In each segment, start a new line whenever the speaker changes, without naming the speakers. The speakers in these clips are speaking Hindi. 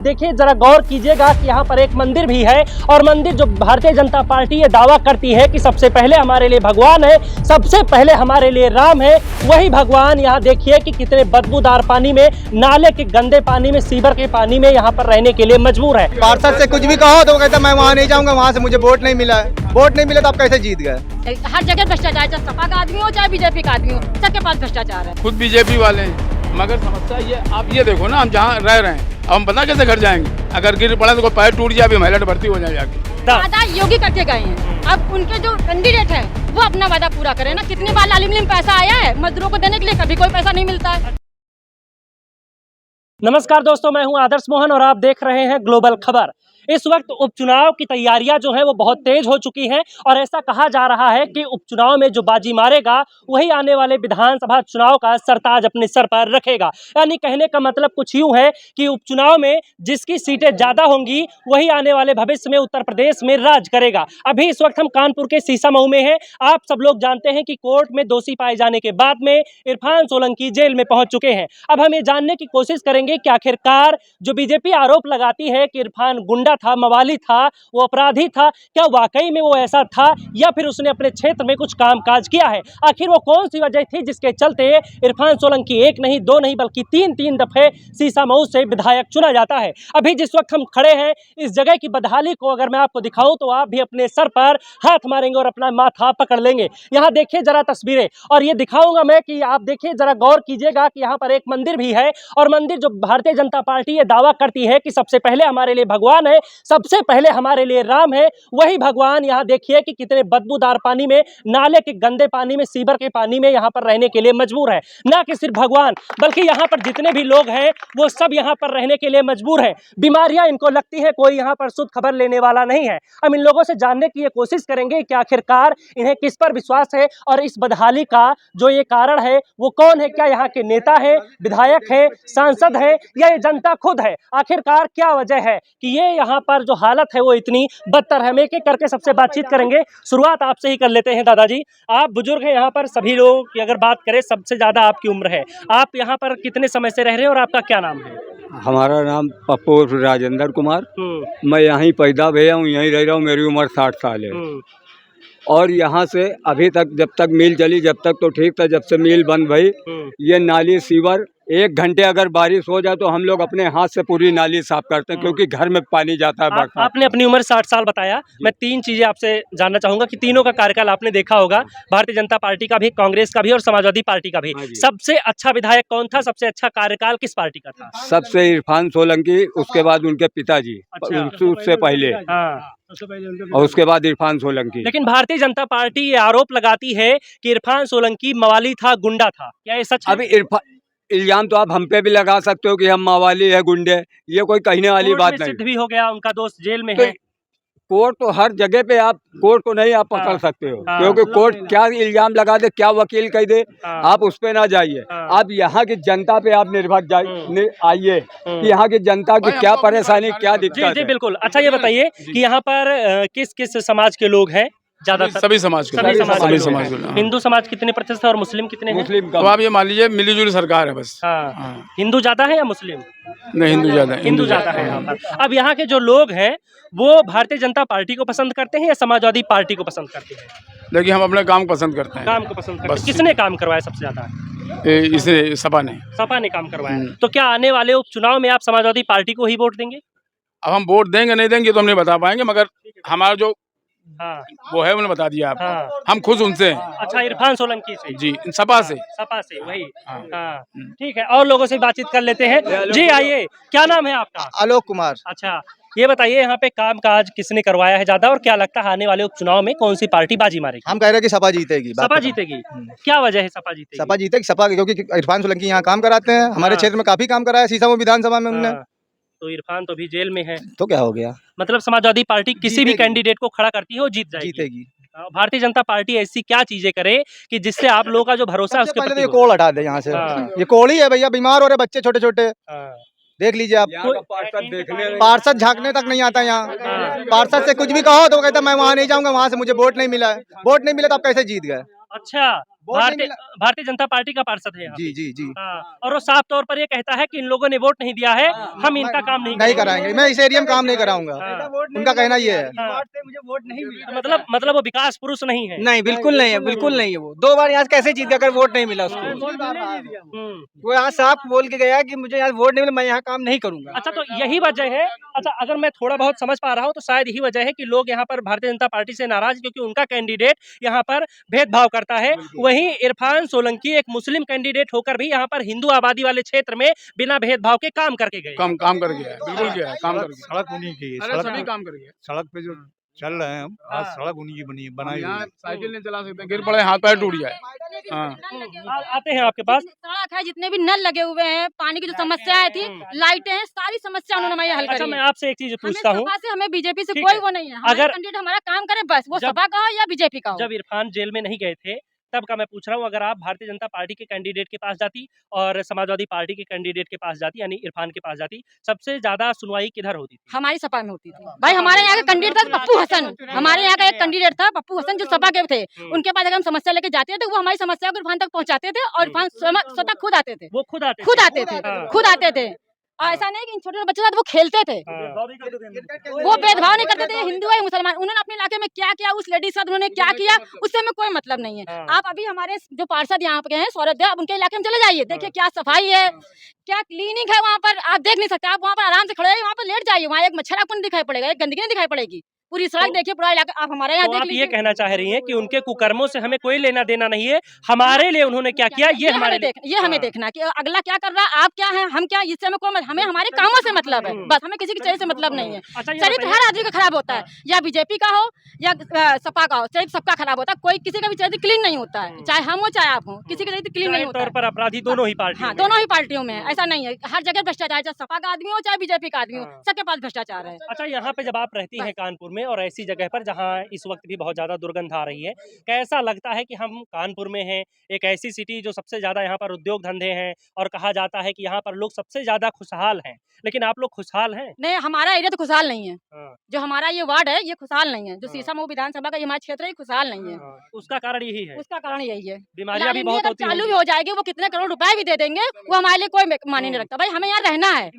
देखिए जरा गौर कीजिएगा कि यहाँ पर एक मंदिर भी है और मंदिर जो भारतीय जनता पार्टी ये दावा करती है कि सबसे पहले हमारे लिए भगवान है, सबसे पहले हमारे लिए राम है, वही भगवान यहाँ देखिए कि कितने बदबूदार पानी में, नाले के गंदे पानी में, सीवर के पानी में यहाँ पर रहने के लिए मजबूर है।
पार्षद से कुछ भी कहो तो वो कहता मैं वहाँ नहीं जाऊँगा, वहाँ से मुझे वोट नहीं मिला है। वोट नहीं मिला तो आप कैसे जीत गए?
हर जगह भ्रष्टाचार, चाहे सपा का आदमी हो चाहे बीजेपी का आदमी हो, सबके पास भ्रष्टाचार है।
खुद बीजेपी वाले हैं, मगर समस्या ये आप ये देखो ना, हम जहाँ रह रहे हैं अब हम पता कैसे घर जाएंगे? अगर गिर पड़ा तो कोई पैर टूट जाए, महिला भर्ती हो जाए जाके।
वादा योगी करके गए हैं, अब उनके जो कैंडिडेट है वो अपना वादा पूरा करें ना। कितनी बार लालिम में पैसा आया है मजदूरों को देने के लिए, कभी कोई पैसा नहीं मिलता है।
नमस्कार दोस्तों, मैं हूं आदर्श मोहन और आप देख रहे हैं ग्लोबल खबर। इस वक्त उपचुनाव की तैयारियां जो है वो बहुत तेज हो चुकी हैं और ऐसा कहा जा रहा है कि उपचुनाव में जो बाजी मारेगा वही आने वाले विधानसभा चुनाव का सरताज अपने सर पर रखेगा। यानी कहने का मतलब कुछ यूं है कि उपचुनाव में जिसकी सीटें ज़्यादा होंगी वही आने वाले भविष्य में उत्तर प्रदेश में राज करेगा। अभी इस वक्त हम कानपुर के सीसामऊ में हैं। आप सब लोग जानते हैं कि कोर्ट में दोषी पाए जाने के बाद में इरफान सोलंकी जेल में पहुंच चुके हैं। अब हम ये जानने की कोशिश करेंगे कि आखिरकार जो बीजेपी आरोप लगाती है कि इरफान गुंडा था, मवाली था, वो अपराधी था, क्या वाकई में वो ऐसा था या फिर उसने अपने क्षेत्र में कुछ कामकाज किया है? आखिर वो कौन सी वजह थी जिसके चलते इरफान सोलंकी एक नहीं दो नहीं बल्कि तीन दफे सीसामऊ से विधायक चुना जाता है? अभी जिस वक्त हम खड़े हैं इस जगह की बदहाली को अगर मैं आपको दिखाऊं तो आप भी अपने सर पर हाथ मारेंगे और अपना माथा पकड़ लेंगे। यहाँ देखिए जरा तस्वीरें और ये दिखाऊंगा मैं कि आप देखिए जरा गौर कीजिएगा कि यहाँ पर एक मंदिर भी है और मंदिर जो भारतीय जनता पार्टी ये दावा करती है कि सबसे पहले हमारे लिए भगवान है, सबसे पहले हमारे लिए राम है, वही भगवान यहाँ देखिए कि कितने बदबूदार पानी में, नाले के गंदे पानी में, सीवर के पानी में यहाँ पर रहने के लिए मजबूर है। ना कि सिर्फ भगवान बल्कि यहाँ पर जितने भी लोग हैं वो सब यहाँ पर रहने के लिए मजबूर हैं। बीमारियां इनको लगती है, कोई यहाँ पर शुद्ध खबर लेने वाला नहीं है। हम इन लोगों से जानने की ये कोशिश करेंगे कि आखिरकार इन्हें किस पर विश्वास है और इस बदहाली का जो ये कारण है वो कौन है? क्या यहाँ के नेता है, विधायक है, सांसद है या ये जनता खुद है? आखिरकार क्या वजह है कि ये यहाँ पर जो हालत है वो इतनी बदतर है? हम एक एक करके सबसे बातचीत करेंगे। शुरुआत आपसे ही कर लेते हैं। दादाजी, आप बुजुर्ग हैं, यहाँ पर सभी लोगों की अगर बात करें सबसे ज्यादा आपकी उम्र है, आप यहाँ पर कितने समय से रह रहे हैं और आपका क्या नाम है?
हमारा नाम पप्पू राजेंद्र कुमार। मैं यहीं पैदा भैया हूँ, यहीं रह रहा हूँ। मेरी उम्र 60 साल है और यहाँ से अभी तक जब तक मिल चली जब तक तो ठीक था, जब से मिल बंद भई ये नाली सीवर 1 घंटे अगर बारिश हो जाए तो हम लोग अपने हाथ से पूरी नाली साफ करते हैं क्योंकि घर में पानी जाता है।
आपने अपनी उम्र 60 साल बताया। मैं 3 चीजें आपसे जानना चाहूंगा कि तीनों का कार्यकाल आपने देखा होगा, भारतीय जनता पार्टी का भी, कांग्रेस का भी और समाजवादी पार्टी का भी। सबसे अच्छा विधायक कौन था? सबसे अच्छा कार्यकाल किस पार्टी का था?
सबसे इरफान सोलंकी, उसके बाद उनके पिताजी, उससे पहले और उसके बाद इरफान सोलंकी।
लेकिन भारतीय जनता पार्टी ये आरोप लगाती है कि इरफान सोलंकी मवाली था, गुंडा था। क्या ये सच है?
अभी इल्जाम तो आप हम पे भी लगा सकते हो कि हम मवाली है, गुंडे, ये कोई कहने वाली बात नहीं।
सिद्ध भी हो गया, उनका दोस्त जेल में है।
कोर्ट तो हर जगह पे, आप कोर्ट को नहीं आप पकड़ सकते हो क्योंकि कोर्ट क्या इल्जाम लगा दे, क्या वकील कह दे, आप उस पे ना जाइए। आप यहाँ की जनता पे आप निर्भर आइए कि यहाँ की जनता की क्या परेशानी, क्या दिक्कत
जी बिल्कुल। अच्छा ये बताइए कि यहाँ पर किस किस समाज के लोग हैं? ज्यादातर
सभी समाज के।
हिंदू समाज कितने प्रतिशत है और मुस्लिम कितने हैं?
मुस्लिम
तो आप ये मान लीजिए मिलीजुली सरकार है बस।
हिंदू ज्यादा है या मुस्लिम?
नहीं, हिंदू ज्यादा है।
हिंदू ज्यादा है यहाँ पर। अब यहाँ के जो लोग हैं वो भारतीय जनता पार्टी को पसंद करते हैं या समाजवादी पार्टी को पसंद करते हैं?
देखिए हम अपने काम पसंद करते हैं।
काम को पसंद करते हैं। किसने काम करवाया सबसे ज्यादा?
इसे सपा ने
काम करवाया। तो क्या आने वाले उपचुनाव में आप समाजवादी पार्टी को ही वोट देंगे?
अब हम वोट देंगे नहीं देंगे तो हम नहीं बता पाएंगे, मगर हमारा जो वो है उन्होंने बता दिया आप। हम खुश उनसे हैं।
अच्छा, इरफान सोलंकी से? जी,
सपा से
वही। ठीक है, और लोगों से बातचीत कर लेते हैं। जी आइए, क्या नाम है आपका?
आलोक कुमार।
अच्छा, ये बताइए यहाँ पे कामकाज किसने करवाया है ज्यादा और क्या लगता है आने वाले उपचुनाव में कौन सी पार्टी बाजी मारेगी?
हम कह रहे हैं कि सपा जीतेगी।
सपा जीतेगी? क्या वजह है सपा जीतेगी?
सपा जीतेगी, सपा क्योंकि इरफान सोलंकी यहाँ काम कराते हैं। हमारे क्षेत्र में काफी काम कराया, सीसामऊ विधानसभा में उन्होंने।
तो इरफान तो भी जेल में है,
तो क्या हो गया?
मतलब समाजवादी पार्टी किसी भी कैंडिडेट को खड़ा करती है वो जीतेगी। भारतीय जनता पार्टी ऐसी क्या चीजें करे कि जिससे आप लोगों का जो भरोसा है उसके प्रति?
ये कोल हटा दे यहाँ से। ये कोल ही है भैया, बीमार हो रहे बच्चे छोटे छोटे, देख लीजिए आप। पार्षद झांकने तक नहीं आता यहाँ। पार्षद से कुछ भी कहो तो वो कहता मैं वहाँ नहीं जाऊँगा, वहाँ से मुझे वोट नहीं मिला है। वोट नहीं मिला तो आप कैसे जीत गए?
अच्छा, भारतीय जनता पार्टी का पार्षद है यहाँ
जी जी जी
हाँ, और वो साफ तौर पर ये कहता है कि इन लोगों ने वोट नहीं दिया है, हम इनका काम नहीं
कराएंगे। मैं इस एरिया में काम नहीं कराऊंगा, उनका कहना ये है।
मुझे वोट नहीं मिला।
मतलब वो विकास पुरुष नहीं है।
नहीं, बिल्कुल नहीं है, बिल्कुल नहीं है। वो 2 बार यहाँ से कैसे जीत गया अगर वोट नहीं मिला उसको? वो यहाँ साफ बोल के गया कि मुझे यहाँ वोट नहीं मिला, मैं यहाँ काम नहीं करूंगा।
अच्छा, तो यही वजह है। अच्छा, अगर मैं थोड़ा बहुत समझ पा रहा हूँ तो शायद यही वजह है कि लोग यहाँ पर भारतीय जनता पार्टी से नाराज, क्योंकि उनका कैंडिडेट यहाँ पर भेदभाव करता है। वहीं इरफान सोलंकी एक मुस्लिम कैंडिडेट होकर भी यहाँ पर हिंदू आबादी वाले क्षेत्र में बिना भेदभाव के काम करके गए।
काम कर गया है, बिल्कुल किया है, काम कर गया।
सड़क उन्हीं की है,
अरे सभी काम कर गया।
सड़क पे जो चल रहे हैं हम, आज सड़क उन्हीं की बनी है, बनाई हुई
यहाँ
है।
साइकिल नहीं चला सकते, गिर पड़े हाथ पैर टूट जाए। हाँ।
आते हैं आपके पास।
सड़क है, जितने भी नल लगे हुए हैं, पानी की जो समस्याएं थी, लाइटें हैं, सारी समस्या उन्होंने हमारी हल
अच्छा,
करी
मैं
है।
आपसे एक चीज पूछता हूँ,
हमें बीजेपी से
ठीक
कोई
है।
वो नहीं है। हमारा
अगर-
कैंडिडेट हमारा काम करे बस, वो
जब-
सपा का हो या बीजेपी का हो।
जब इरफान जेल में नहीं गए थे तब का मैं पूछ रहा हूँ, अगर आप भारतीय जनता पार्टी के कैंडिडेट के पास जाती और समाजवादी पार्टी के कैंडिडेट के पास जाती, यानी इरफान के पास जाती, सबसे ज्यादा सुनवाई किधर होती थी?
हमारी सपा में होती थी भाई। हमारे यहाँ का कैंडिडेट था पप्पू हसन, हमारे यहाँ का एक कैंडिडेट था पप्पू हसन जो सपा के थे। उनके पास अगर हम समस्या लेके जाते थे, वो हमारी समस्या को इरफान तक पहुँचाते थे और इरफान स्वतः खुद आते थे।
वो खुद आते
खुद आते थे,
हाँ।
खुद आते थे। और ऐसा नहीं कि इन छोटे छोटे बच्चों के साथ वो खेलते थे,
हाँ।
वो भेदभाव नहीं करते थे, हिंदू है मुसलमान। उन्होंने अपने इलाके में क्या किया, उस लेडीज के साथ उन्होंने क्या किया, उससे हमें कोई मतलब नहीं है।
हाँ।
आप अभी हमारे जो पार्षद यहाँ पे हैं सौरभ देव, आप उनके इलाके में चले जाइए, देखिए क्या सफाई है, क्या क्लीनिंग है वहाँ पर। आप देख नहीं सकते, आप वहाँ पर आराम से खड़े रहिए, वहाँ पर लेट जाइए, वहाँ एक मच्छर आपको नहीं दिखाई पड़ेगा, एक गंदगी नहीं दिखाई पड़ेगी। पूरी सड़क देखिए, पूरा इलाका आप हमारे यहाँ
तो
देख
आप ये
लीजिए।
कहना चाह रही हैं कि उनके कुकर्मों से हमें कोई लेना देना नहीं है, हमारे लिए उन्होंने क्या किया ये हमारे लिए।
ये हमें
हाँ।
देखना कि अगला क्या कर रहा है, आप क्या हैं, हम क्या, इससे हमें कोई हमें हमारे कामों से मतलब है, बस हमें किसी के चरित्र से मतलब नहीं है।
अच्छा, ये
चरित्र
बताइए-
हर आदमी का खराब होता है, या बीजेपी का हो या सपा का हो, चरित्र सबका खराब होता है। कोई किसी का भी चरित्र क्लीन नहीं होता है, चाहे हम हो चाहे आप हो, किसी का चरित्र क्लीन नहीं होता
तौर
है।
पर अपराधी दोनों ही पार्टी।
हाँ, दोनों ही पार्टियों में है, ऐसा नहीं है। हर जगह भ्रष्टाचार, चाहे सपा का आदमी हो चाहे बीजेपी का आदमी हो,
हाँ।
सबके पास भ्रष्टाचार है।
अच्छा, यहाँ पे जब आप रहती हैं कानपुर में और ऐसी जगह पर जहाँ इस वक्त भी बहुत ज्यादा दुर्गंध आ रही है, कैसा लगता है कि हम कानपुर में हैं, एक ऐसी सिटी जो सबसे ज्यादा यहाँ पर उद्योग धंधे हैं और कहा जाता है कि यहाँ पर लोग सबसे ज्यादा खुशहाल हैं, लेकिन आप लोग खुशहाल हैं?
नहीं, हमारा एरिया तो खुशहाल नहीं है।
हाँ।
जो हमारा ये वार्ड है ये खुशहाल नहीं है, जो
हाँ।
सीसा मऊ विधानसभा का ये हमारा क्षेत्र है, ये खुशहाल नहीं है।
हाँ, उसका कारण यही है।
उसका कारण यही है।
बीमारियां भी
लालिमी
बहुत
अगर
होती
चालू
हैं।
भी हो जाएगी, वो कितने करोड़ रुपए भी दे देंगे, वो हमारे लिए कोई मायने नहीं रखता। भाई हमें यहाँ रहना है।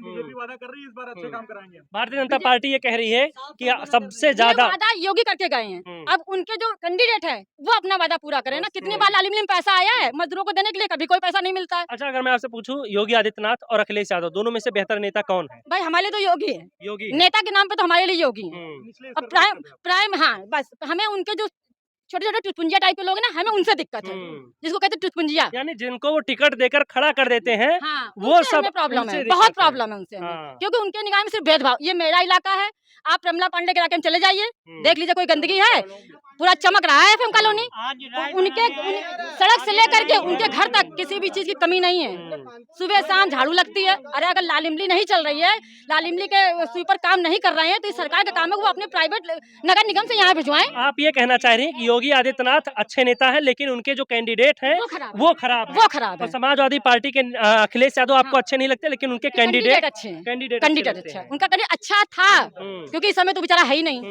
भारतीय जनता पार्टी ये कह रही है कि सबसे ज्यादा
ये वादा योगी करके गए हैं, अब उनके जो कैंडिडेट है वो अपना वादा पूरा करें ना। कितनी बार लालिमी में पैसा आया है मजदूरों को देने के लिए, कभी कोई पैसा नहीं मिलता है।
अच्छा, अगर मैं आपसे पूछूं, योगी आदित्यनाथ और अखिलेश यादव दोनों में से बेहतर नेता कौन है?
भाई हमारे लिए तो योगी है,
योगी।
नेता के नाम पे तो हमारे लिए योगी है।
हम्म।
अब प्राइम हाँ, बस हमें उनके जो छोटे छोटे टुटपुंजिया टाइप के लोग हैं ना, हमें उनसे दिक्कत है, जिसको कहते हैं टुटपुंजिया।
यानी जिनको वो टिकट देकर खड़ा कर देते हैं,
हाँ,
वो
उनसे
सब
हमें प्रॉब्लम
उनसे
है,
दिक्कत
बहुत
है।
प्रॉब्लम है उनसे हमें।
हाँ।
क्योंकि उनके निगाह में सिर्फ भेदभाव। ये मेरा इलाका है, आप रमला पांडे के इलाके में चले जाइए, देख लीजिए कोई गंदगी है, पूरा चमक रहा है एफएम कॉलोनी। उनके सड़क से लेकर के उनके घर तक किसी भी चीज की कमी नहीं है। सुबह शाम झाड़ू लगती है। अरे अगर लाल इमली नहीं चल रही है, लाल इमली के स्वीपर काम नहीं कर रहे हैं, तो इस सरकार का काम है वो अपने प्राइवेट नगर निगम से यहाँ भिजवाएं।
आप ये कहना चाह रही हैं कि योगी आदित्यनाथ अच्छे नेता हैं, लेकिन उनके जो कैंडिडेट हैं
वो खराब है।
वो खराब हैं।
वो खराब
और
है।
समाजवादी पार्टी के अखिलेश यादव आपको अच्छे नहीं लगते, लेकिन उनके कैंडिडेट
अच्छे हैं,
कैंडिडेट
कैंडिडेट अच्छा है। उनका कैंडिडेट अच्छा था, क्योंकि इस समय तो बेचारा है ही नहीं।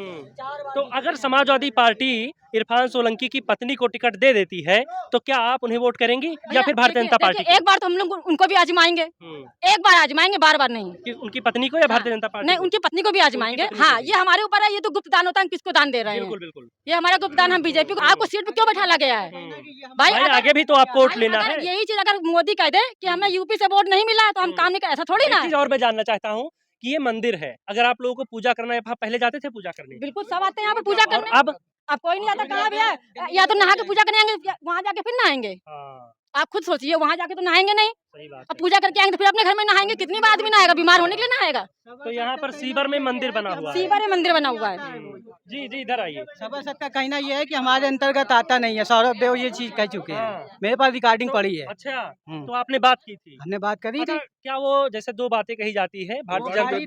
तो अगर समाजवादी पार्टी इरफान सोलंकी की पत्नी को टिकट दे देती है, तो क्या आप उन्हें वोट करेंगी या फिर भारतीय जनता पार्टी
देखिए, एक बार तो हम लोग उनको भी आजमाएंगे, एक बार आजमाएंगे, बार बार नहीं।
की? उनकी पत्नी को या भारतीय जनता पार्टी
नहीं,
को?
उनकी पत्नी को भी आजमाएंगे।
पत्नी को
हाँ,
भी।
ये हमारे ऊपर है, ये तो गुप्त दान होता है, हम किसको दान दे रहे हैं।
बिल्कुल बिल्कुल।
ये हमारा गुप्त दान, हम बीजेपी को। आपको सीट पे क्यों बैठाला गया है भाई?
भाई, आगे भी तो आपको वोट लेना है।
यही चीज अगर मोदी कह दे कि हमें यूपी से वोट नहीं मिला है तो हम काम नहीं कर, ऐसा थोड़ी
एक
ना
चीज
है।
और मैं जानना चाहता हूँ कि ये मंदिर है, अगर आप लोगों को पूजा करना है, आप पहले जाते थे पूजा करने?
बिल्कुल सब आते हैं यहाँ पे पूजा
और
करने।
अब
कोई नहीं आता, कहाँ भी है, या तो नहा के पूजा करने आएंगे, वहाँ जाके फिर नहाएंगे।
हाँ,
आप खुद सोचिए, वहाँ जाके तो नहाएंगे नहीं,
सही बात
अब
है।
पूजा करके आएंगे तो फिर अपने घर में नहाएंगे। कितनी बार आदमी नहाएगा? बीमार होने के लिए नहाएगा।
तो यहाँ पर सीवर में मंदिर बना हुआ है।
सीवर में मंदिर बना हुआ है।
जी जी, इधर आइए।
सभासद का कहना ये है कि हमारे अंतर्गत आता नहीं है। सौरभ देव ये चीज कह चुके हैं,
हाँ।
मेरे पास रिकॉर्डिंग पड़ी है।
अच्छा, तो आपने बात की थी?
हमने बात करी
अच्छा,
थी।
क्या वो जैसे दो बातें कही जाती है भारतीय जनता?
खाली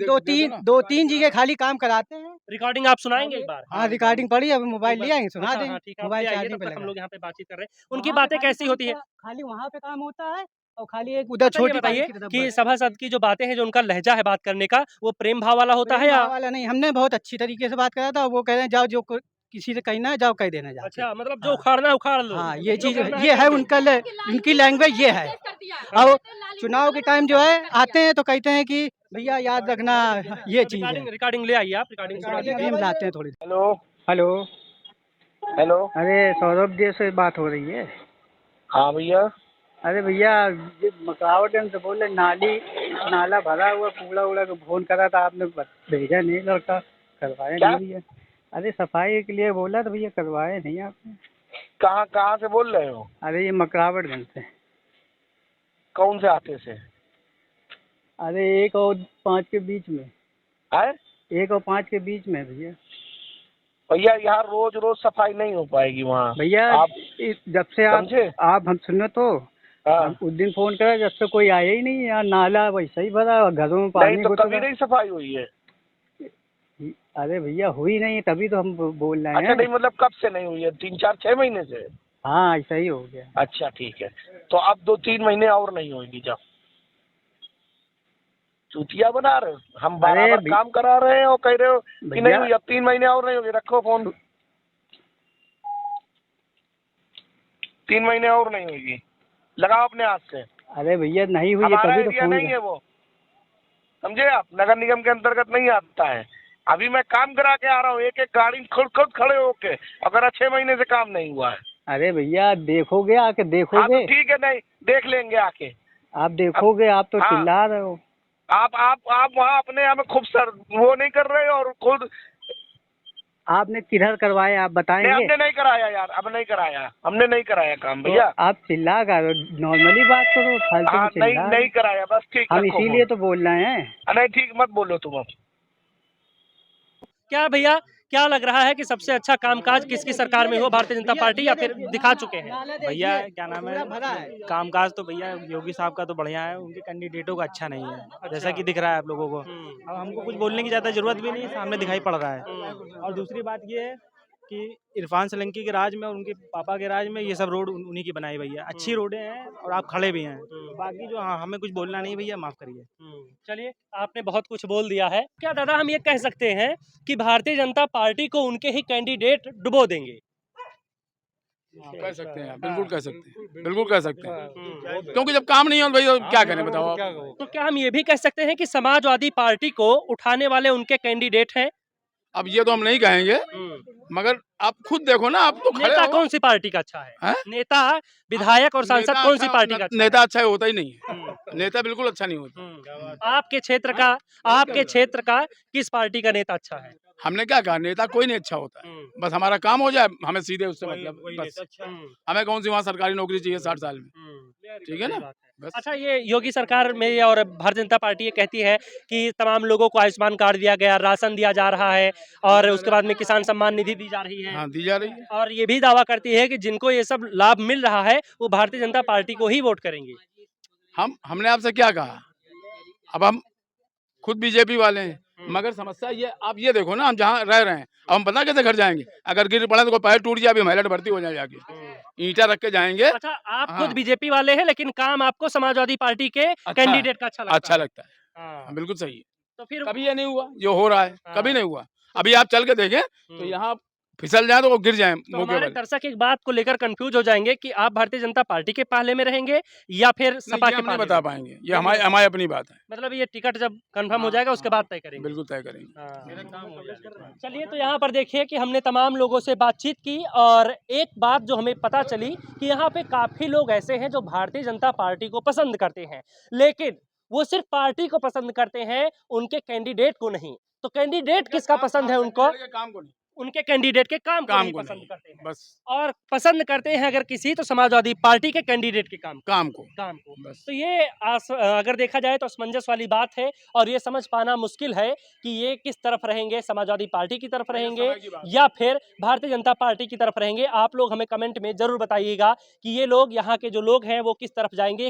दो तीन जगह खाली काम कराते हैं।
रिकॉर्डिंग आप सुनाएंगे एक बार?
हाँ, रिकॉर्डिंग पड़ी है, अभी मोबाइल ले आएंगे, सुना
अच्छा,
देंगे।
हाँ, ठीक है,
मोबाइल
आप ले आइए,
चार्जिंग
तब
पे
तक हम
लगा।
लोग यहाँ पे बातचीत कर रहे हैं। उनकी बातें कैसी होती है?
खाली वहाँ पे काम होता है और खाली एक उधर
अच्छा, ये
छोटी
बताइए
बात की तरफ
कि
बस।
सभासद की जो बातें हैं, जो उनका लहजा है बात करने का, वो प्रेम भाव वाला होता है
प्रेम
या?
भाव वाला नहीं, हमने बहुत अच्छी तरीके से बात करा था। वो कह रहे हैं जाओ जो किसी से कहीं ना जाओ कह देना जाके।
अच्छा, मतलब जो उखाड़ना है उखाड़ लो।
हाँ, ये
जो
चीज
करना
ये है
कर
उनका उनकी लैंग्वेज ये है। और चुनाव के टाइम जो है आते हैं तो कहते हैं कि भैया याद रखना ये चीज है।
रिकॉर्डिंग रिकॉर्डिंग ले आइए आप, रिकॉर्डिंग सुना
अभी
दीजिए।
हम लाते हैं थोड़ी।
Hello
hello,
hello.
अरे सौरभ जी से बात हो रही है?
हाँ भैया।
अरे भैया, ये मकरावटन से बोले नाला भरा हुआ, कूड़ा उड़ा का फोन करा था, आपने भेजा नहीं, लड़का करवाया
क्या?
नहीं भैया। अरे सफाई के लिए बोला था भैया, करवाए नहीं आपने।
कहाँ कहाँ से बोल रहे हो?
अरे ये मकरावटगंज से।
कौन से आते से?
अरे 1 और 5 के बीच में।
है
1 और 5 के बीच में भैया।
भैया यहाँ रोज रोज सफाई नहीं हो पाएगी वहाँ
भैया
आप
जब से
समझे?
आप हम सुनो तो
हाँ।
उस दिन फोन करा, जब से कोई आया ही नहीं। यार नाला वैसा ही भरा और घरों में पानी
नहीं तो
घुस
कभी
रहा।
नहीं सफाई हुई है?
अरे भैया हुई नहीं, तभी तो हम बोल रहे
अच्छा,
हैं।
नहीं मतलब कब से नहीं हुई है? 3 4 6 महीने से?
हाँ, ऐसा ही हो गया।
अच्छा ठीक है, तो अब 2 3 महीने और नहीं होगी। जब चूतिया बना रहे हो, हम बराबर काम करा रहे हैं और कह रहे हो कि नहीं हुई। अब 3 महीने और नहीं होगी। रखो फोन। 3 महीने और नहीं होगी, लगाओ अपने हाथ से।
अरे भैया नहीं हुई है,
हमारा
तभी तो
एरिया
फोन
नहीं है वो, समझे आप? नगर निगम के अंतर्गत नहीं आता है। अभी मैं काम करा के आ रहा हूँ, एक एक गाड़ी खुद खड़े होके, अगर 6 महीने से काम नहीं हुआ है।
अरे भैया देखोगे, आके
हाँ
देखोगे।
तो ठीक है, नहीं देख लेंगे आके।
आप देखोगे, आप तो
हाँ।
चिल्ला रहे हो।
आप वहाँ अपने यहाँ में खूब सर वो नहीं कर रहे हो और खुद।
आपने किधर करवाया, आप
नहीं,
बताएंगे?
हमने नहीं कराया यार, अब नहीं कराया, हमने नहीं कराया काम भैया।
तो आप चिल्ला कर, नॉर्मली बात करो, फालतू
हाँ
में चिल्ला।
नहीं कराया, बस ठीक।
हम
रखो
इसीलिए
फोन।
तो बोल रहे हैं।
नहीं ठीक मत बोलो तुम अब।
क्या भैया, क्या लग रहा है कि सबसे अच्छा कामकाज किसकी सरकार में हुआ, भारतीय जनता पार्टी या फिर दिखा चुके हैं?
भैया क्या नाम है, कामकाज तो भैया योगी साहब का तो बढ़िया है, उनके कैंडिडेटों का अच्छा नहीं है, जैसा कि दिख रहा है आप लोगों को। अब हमको कुछ बोलने की ज़्यादा जरूरत भी नहीं, सामने दिखाई पड़ रहा है। और दूसरी बात ये है कि इरफान सोलंकी के राज में और उनके पापा के राज में ये सब रोड उन्हीं की बनाई भैया, अच्छी रोडें हैं और आप खड़े भी हैं। बाकी जो हमें कुछ बोलना नहीं भैया, माफ़ करिए।
चलिए, आपने बहुत कुछ बोल दिया है। क्या दादा हम ये कह सकते हैं कि भारतीय जनता पार्टी को उनके ही कैंडिडेट डुबो देंगे?
कह सकते हैं, बिल्कुल कह सकते हैं, बिल्कुल कह सकते हैं, क्योंकि जब काम नहीं हो भाई तो क्या करें बताओ आप।
तो क्या हम ये भी कह सकते हैं कि समाजवादी पार्टी को उठाने वाले उनके कैंडिडेट हैं?
अब ये तो हम नहीं कहेंगे, मगर आप खुद देखो ना, आप तो खड़े
नेता
हो।
कौन सी पार्टी का अच्छा है?
हैं?
नेता, विधायक और सांसद
नेता
कौन सी
अच्छा-
पार्टी का अच्छा
नेता अच्छा होता ही नहीं है। नेता बिल्कुल अच्छा नहीं होता।
है? आपके क्षेत्र का किस पार्टी का नेता अच्छा है?
हमने क्या कहा, नेता कोई नहीं अच्छा होता है, बस हमारा काम हो जाए, हमें सीधे उससे मतलब बस। हमें कौन सी वहाँ सरकारी नौकरी चाहिए 60 साल में, ठीक है ना बस।
अच्छा, ये योगी सरकार में और भारतीय जनता पार्टी ये कहती है कि तमाम लोगों को आयुष्मान कार्ड दिया गया, राशन दिया जा रहा है और उसके बाद में किसान सम्मान निधि दी जा रही है।
हाँ, दी जा रही है।
और ये भी दावा करती है कि जिनको ये सब लाभ मिल रहा है वो भारतीय जनता पार्टी को ही वोट करेंगे।
हमने आपसे क्या कहा, अब हम खुद बीजेपी वाले हैं, मगर समस्या ये, आप ये देखो ना, हम जहाँ रह रहे हैं, अब हम पता कैसे घर जाएंगे? अगर गिर पड़ा तो कोई पैर टूट जाए, अभी महिला भर्ती हो जाए, जाके ईंटा रख के जाएंगे।
अच्छा, आप खुद बीजेपी वाले हैं लेकिन काम आपको समाजवादी पार्टी के कैंडिडेट का अच्छा लगता है।
हाँ, बिल्कुल सही है।
तो फिर
कभी ये नहीं हुआ जो हो रहा है, कभी नहीं हुआ। अभी आप चल के देखें तो यहाँ फिसल जाए तो वो गिर जाए
तो
मौके
हमारे
पर।
दर्शक एक बात को लेकर कंफ्यूज हो जाएंगे कि आप भारतीय जनता पार्टी के पाले में रहेंगे या फिर सपा
नहीं,
के
हम नहीं
पाले
बता
में?
पाएंगे, ये हमारी अपनी बात है।
मतलब ये टिकट जब कंफर्म हो जाएगा उसके बाद तय करेंगे।
बिल्कुल तय करेंगे।
चलिए, तो यहाँ पर देखिए कि हमने तमाम लोगों से बातचीत की और एक बात जो हमें पता चली कि यहाँ पे काफ़ी लोग ऐसे हैं जो भारतीय जनता पार्टी को पसंद करते हैं, लेकिन वो सिर्फ पार्टी को पसंद करते हैं, उनके कैंडिडेट को नहीं। तो कैंडिडेट किसका पसंद है उनको?
काम को नहीं,
उनके कैंडिडेट के काम को नहीं
को
पसंद
नहीं,
करते हैं।
बस
और पसंद करते हैं अगर किसी तो समाजवादी पार्टी के कैंडिडेट के काम
को
बस। तो ये अगर देखा जाए तो असमंजस वाली बात है और ये समझ पाना मुश्किल है कि ये किस तरफ रहेंगे, समाजवादी पार्टी की तरफ रहेंगे या फिर भारतीय जनता पार्टी की तरफ रहेंगे। आप लोग हमें कमेंट में जरूर बताइएगा कि ये लोग, यहाँ के जो लोग हैं वो किस तरफ जाएंगे।